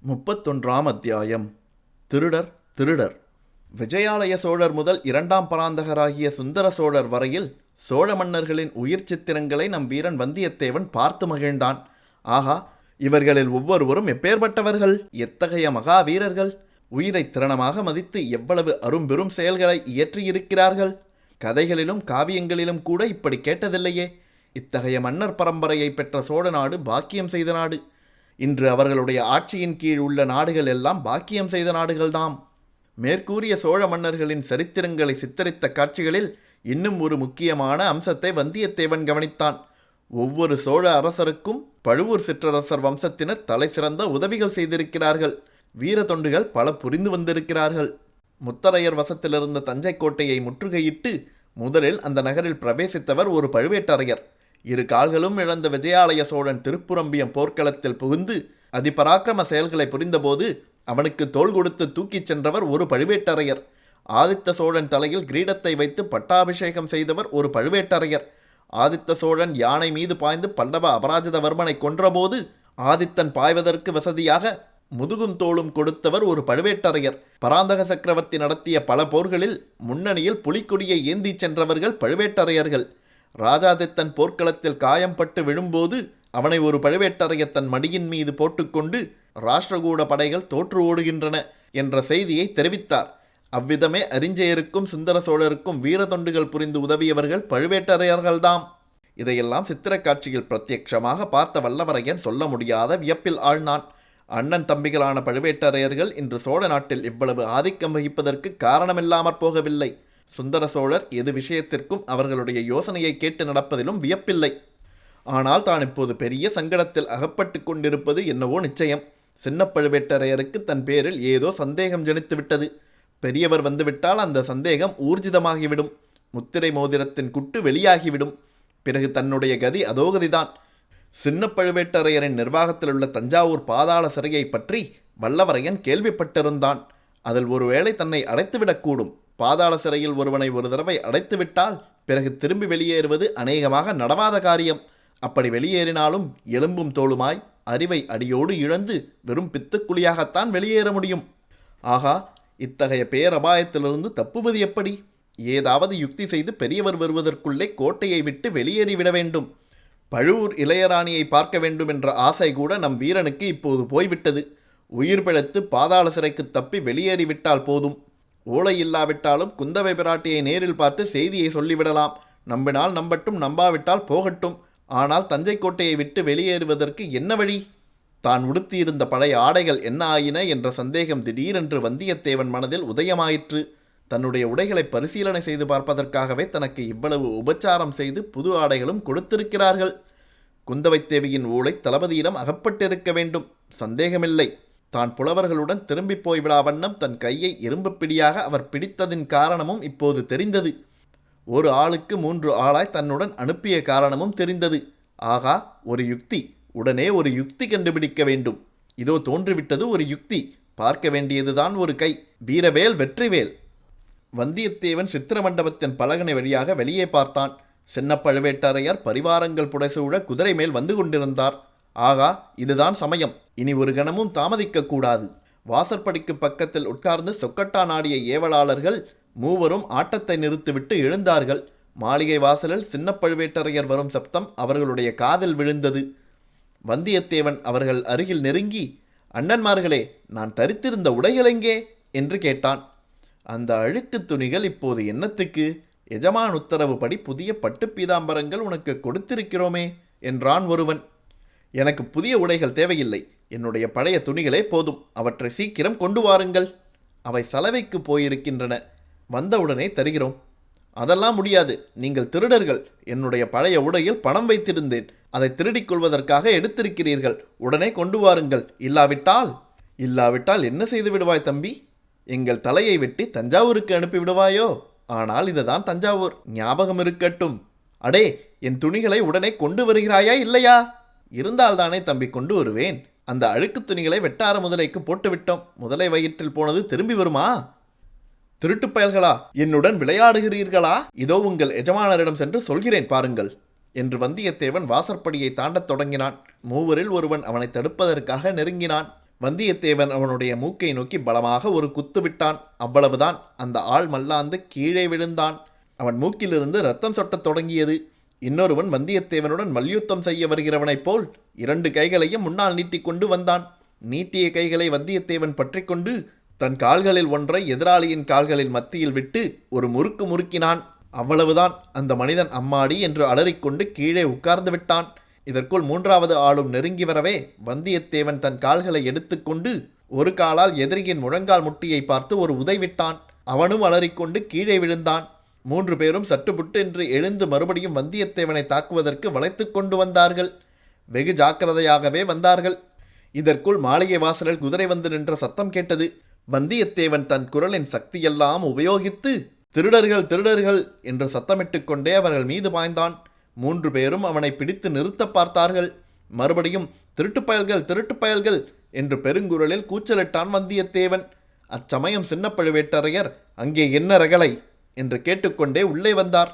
31ஆம் அத்தியாயம். திருடர் திருடர். விஜயாலய சோழர் முதல் 2ஆம் பராந்தகராகிய சுந்தர சோழர் வரையில் சோழ மன்னர்களின் உயிர் சித்திரங்களை நம் வீரன் வந்தியத்தேவன் பார்த்து மகிழ்ந்தான். ஆகா, இவர்களில் ஒவ்வொருவரும் எப்பேற்பட்டவர்கள்! எத்தகைய மகாவீரர்கள்! உயிரை திறனமாக மதித்து எவ்வளவு அரும்பெரும் செயல்களை இயற்றியிருக்கிறார்கள்! கதைகளிலும் காவியங்களிலும் கூட இப்படி கேட்டதில்லையே. இத்தகைய மன்னர் பரம்பரையை பெற்ற சோழ நாடு பாக்கியம் செய்த நாடு. இன்று அவர்களுடைய ஆட்சியின் கீழ் உள்ள நாடுகள் எல்லாம் பாக்கியம் செய்த நாடுகள்தாம். மேற்கூறிய சோழ மன்னர்களின் சரித்திரங்களை சித்தரித்த காட்சிகளில் இன்னும் ஒரு முக்கியமான அம்சத்தை வந்தியத்தேவன் கவனித்தான். ஒவ்வொரு சோழ அரசருக்கும் பழுவூர் சிற்றரசர் வம்சத்தினர் தலை சிறந்த உதவிகள் செய்திருக்கிறார்கள். வீர தொண்டுகள் பல புரிந்து வந்திருக்கிறார்கள். முத்தரையர் வசத்திலிருந்த தஞ்சை கோட்டையை முற்றுகையிட்டு முதலில் அந்த நகரில் பிரவேசித்தவர் ஒரு பழுவேட்டரையர். இரு கால்களும் இழந்த விஜயாலய சோழன் திருப்புரம்பியம் போர்க்களத்தில் புகுந்து அதிபராக்கிரம செயல்களை புரிந்தபோது அவனுக்கு தோள் கொடுத்து தூக்கிச் சென்றவர் ஒரு பழுவேட்டரையர். ஆதித்த சோழன் தலையில் கிரீடத்தை வைத்து பட்டாபிஷேகம் செய்தவர் ஒரு பழுவேட்டரையர். ஆதித்த சோழன் யானை மீது பாய்ந்து பல்லவ அபராஜிதவர்மனை கொன்றபோது ஆதித்தன் பாய்வதற்கு வசதியாக முதுகும் தோளும் கொடுத்தவர் ஒரு பழுவேட்டரையர். பராந்தக சக்கரவர்த்தி நடத்திய பல போர்களில் முன்னணியில் புலிக்கொடியை ஏந்திச் சென்றவர்கள் பழுவேட்டரையர்கள். ராஜாதித்தன் போர்க்களத்தில் காயம்பட்டு விழும்போது அவனை ஒரு பழுவேட்டரையர் தன் மடியின் மீது போட்டுக்கொண்டு ராஷ்டிரகூட படைகள் தோற்று ஓடுகின்றன என்ற செய்தியை தெரிவித்தார். அவ்விதமே அரிஞ்சயருக்கும் சுந்தர சோழருக்கும் வீர தொண்டுகள் புரிந்து உதவியவர்கள் பழுவேட்டரையர்கள்தாம். இதையெல்லாம் சித்திரக் காட்சியில் பிரத்யட்சமாக பார்த்த வல்லவரையன் சொல்ல முடியாத வியப்பில் ஆழ்ந்தான். அண்ணன் தம்பிகளான பழுவேட்டரையர்கள் இன்று சோழ நாட்டில் இவ்வளவு ஆதிக்கம் வகிப்பதற்கு காரணமில்லாமற் போகவில்லை. சுந்தர சோழர் எது விஷயத்திற்கும் அவர்களுடைய யோசனையை கேட்டு நடப்பதிலும் வியப்பில்லை. ஆனால் தான் இப்போது பெரிய சங்கடத்தில் அகப்பட்டு கொண்டிருப்பது என்னவோ நிச்சயம். சின்ன பழுவேட்டரையருக்கு தன் பேரில் ஏதோ சந்தேகம் ஜனித்துவிட்டது. பெரியவர் வந்துவிட்டால் அந்த சந்தேகம் ஊர்ஜிதமாகிவிடும். முத்திரை மோதிரத்தின் குட்டு வெளியாகிவிடும். பிறகு தன்னுடைய கதி அதோகதிதான். சின்ன பழுவேட்டரையரின் நிர்வாகத்தில் உள்ள தஞ்சாவூர் பாதாள சிறையை பற்றி வல்லவரையன் கேள்விப்பட்டிருந்தான். அதில் ஒருவேளை தன்னை அடைத்துவிடக்கூடும். பாதாள சிறையில் ஒருவனை ஒரு தடவை அடைத்துவிட்டால் பிறகு திரும்பி வெளியேறுவது அநேகமாக நடவாத காரியம். அப்படி வெளியேறினாலும் எலும்பும் தோளுமாய் அறிவை அடியோடு இழந்து வெறும் பித்துக்குழியாகத்தான் வெளியேற முடியும். ஆகா, இத்தகைய பேரபாயத்திலிருந்து தப்புவது எப்படி? ஏதாவது யுக்தி செய்து பெரியவர் வருவதற்குள்ளே கோட்டையை விட்டு வெளியேறிவிட வேண்டும். பழுவூர் இளையராணியை பார்க்க வேண்டும் என்ற ஆசை கூட நம் வீரனுக்கு இப்போது போய்விட்டது. உயிர் பிழைத்து பாதாள சிறைக்கு தப்பி வெளியேறிவிட்டால் போதும். ஓலை இல்லாவிட்டாலும் குந்தவை பிராட்டியை நேரில் பார்த்து செய்தியை சொல்லிவிடலாம். நம்பினால் நம்பட்டும், நம்பாவிட்டால் போகட்டும். ஆனால் தஞ்சை கோட்டையை விட்டு வெளியேறுவதற்கு என்ன வழி? தான் உடுத்தியிருந்த பழைய ஆடைகள் என்ன ஆயின என்ற சந்தேகம் திடீரென்று வந்தியத்தேவன் மனதில் உதயமாயிற்று. தன்னுடைய உடைகளை பரிசீலனை செய்து பார்ப்பதற்காகவே தனக்கு இவ்வளவு உபச்சாரம் செய்து புது ஆடைகளும் கொடுத்திருக்கிறார்கள். குந்தவை தேவியின் ஓலை தளபதியிடம் அகப்பட்டிருக்க வேண்டும், சந்தேகமில்லை. தான் புலவர்களுடன் திரும்பி போய்விடா வண்ணம் தன் கையை இரும்பு பிடியாக அவர் பிடித்ததின் காரணமும் இப்போது தெரிந்தது. ஒரு ஆளுக்கு 3 ஆளாய் தன்னுடன் அனுப்பிய காரணமும் தெரிந்தது. ஆகா, ஒரு யுக்தி! உடனே ஒரு யுக்தி கண்டுபிடிக்க வேண்டும். இதோ தோன்றிவிட்டது ஒரு யுக்தி. பார்க்க வேண்டியதுதான் ஒரு கை. வீரவேல் வெற்றிவேல். வந்தியத்தேவன் சித்திர மண்டபத்தின் பலகனை வழியாக வெளியே பார்த்தான். சின்ன பழுவேட்டரையர் பரிவாரங்கள் புடைசூழ குதிரை மேல் வந்து கொண்டிருந்தார். ஆகா, இதுதான் சமயம். இனி ஒரு கணமும் தாமதிக்கக்கூடாது. வாசற்படிக்கு பக்கத்தில் உட்கார்ந்து சொக்கட்டா நாடிய ஏவலாளர்கள் மூவரும் ஆட்டத்தை நிறுத்திவிட்டு எழுந்தார்கள். மாளிகை வாசலில் சின்ன பழுவேட்டரையர் வரும் சப்தம் அவர்களுடைய காதில் விழுந்தது. வந்தியத்தேவன் அவர்கள் அருகில் நெருங்கி, அண்ணன்மார்களே, நான் தரித்திருந்த உடைகள் எங்கே என்று கேட்டான். அந்த அழுக்கு துணிகள் இப்போது என்னத்துக்கு? எஜமான் உத்தரவுப்படி புதிய பட்டு பீதாம்பரங்கள் உனக்கு கொடுத்திருக்கிறோமே என்றான் ஒருவன். எனக்கு புதிய உடைகள் தேவையில்லை. என்னுடைய பழைய துணிகளே போதும். அவற்றை சீக்கிரம் கொண்டு வாருங்கள். அவை சலவைக்கு போயிருக்கின்றன. வந்தவுடனே தருகிறோம். அதெல்லாம் முடியாது. நீங்கள் திருடர்கள். என்னுடைய பழைய உடையில் பணம் வைத்திருந்தேன். அதை திருடிக் கொள்வதற்காக எடுத்திருக்கிறீர்கள். உடனே கொண்டு வாருங்கள். இல்லாவிட்டால் என்ன செய்து விடுவாய் தம்பி? எங்கள் தலையை வெட்டி தஞ்சாவூருக்கு அனுப்பிவிடுவாயோ? ஆனால் இதுதான் தஞ்சாவூர், ஞாபகம் இருக்கட்டும். அடே, என் துணிகளை உடனே கொண்டு வருகிறாயா இல்லையா? இருந்தால்தானே தம்பி கொண்டு வருவேன். அந்த அழுக்கு துணிகளை வெட்டார முதலைக்கு போட்டுவிட்டோம். முதலை வயிற்றில் போனது திரும்பி வருமா? திருட்டுப் பயல்களா, என்னுடன் விளையாடுகிறீர்களா? இதோ உங்கள் எஜமானரிடம் சென்று சொல்கிறேன் பாருங்கள் என்று வந்தியத்தேவன் வாசற்படியை தாண்டத் தொடங்கினான். மூவரில் ஒருவன் அவனை தடுப்பதற்காக நெருங்கினான். வந்தியத்தேவன் அவனுடைய மூக்கை நோக்கி பலமாக ஒரு குத்து விட்டான். அவ்வளவுதான். அந்த ஆள் மல்லாந்து கீழே விழுந்தான். அவன் மூக்கிலிருந்து ரத்தம் சொட்டத் தொடங்கியது. இன்னொருவன் வந்தியத்தேவனுடன் மல்யுத்தம் செய்ய வருகிறவனைப் போல் 2 கைகளையும் முன்னால் நீட்டிக்கொண்டு வந்தான். நீட்டிய கைகளை வந்தியத்தேவன் பற்றி கொண்டு தன் கால்களில் ஒன்றை எதிராளியின் கால்களில் மத்தியில் விட்டு ஒரு முறுக்கு முறுக்கினான். அவ்வளவுதான். அந்த மனிதன் அம்மாடி என்று அலறிக்கொண்டு கீழே உட்கார்ந்து விட்டான். இதற்குள் 3வது ஆளும் நெருங்கி வரவே வந்தியத்தேவன் தன் கால்களை எடுத்துக்கொண்டு ஒரு காலால் எதிரியின் முழங்கால் முட்டியை பார்த்து ஒரு உதைவிட்டான். அவனும் அலறிக்கொண்டு கீழே விழுந்தான். 3 பேரும் சட்டுப்புட்டென்று எழுந்து மறுபடியும் வந்தியத்தேவனை தாக்குவதற்கு வளைத்து கொண்டு வந்தார்கள். வெகு ஜாக்கிரதையாகவே வந்தார்கள். இதற்குள் மாளிகை வாசலில் குதிரை வந்து நின்ற சத்தம் கேட்டது. வந்தியத்தேவன் தன் குரலின் சக்தியெல்லாம் உபயோகித்து திருடர்கள் திருடர்கள் என்று சத்தமிட்டு கொண்டே அவர்கள் மீது பாய்ந்தான். 3 பேரும் அவனை பிடித்து நிறுத்த பார்த்தார்கள். மறுபடியும் திருட்டுப்பயல்கள் திருட்டுப்பயல்கள் என்று பெருங்குரலில் கூச்சலிட்டான் வந்தியத்தேவன். அச்சமயம் சின்ன பழுவேட்டரையர் அங்கே என்ன ரகளை என்று கேட்டுக்கொண்டே உள்ளே வந்தார்.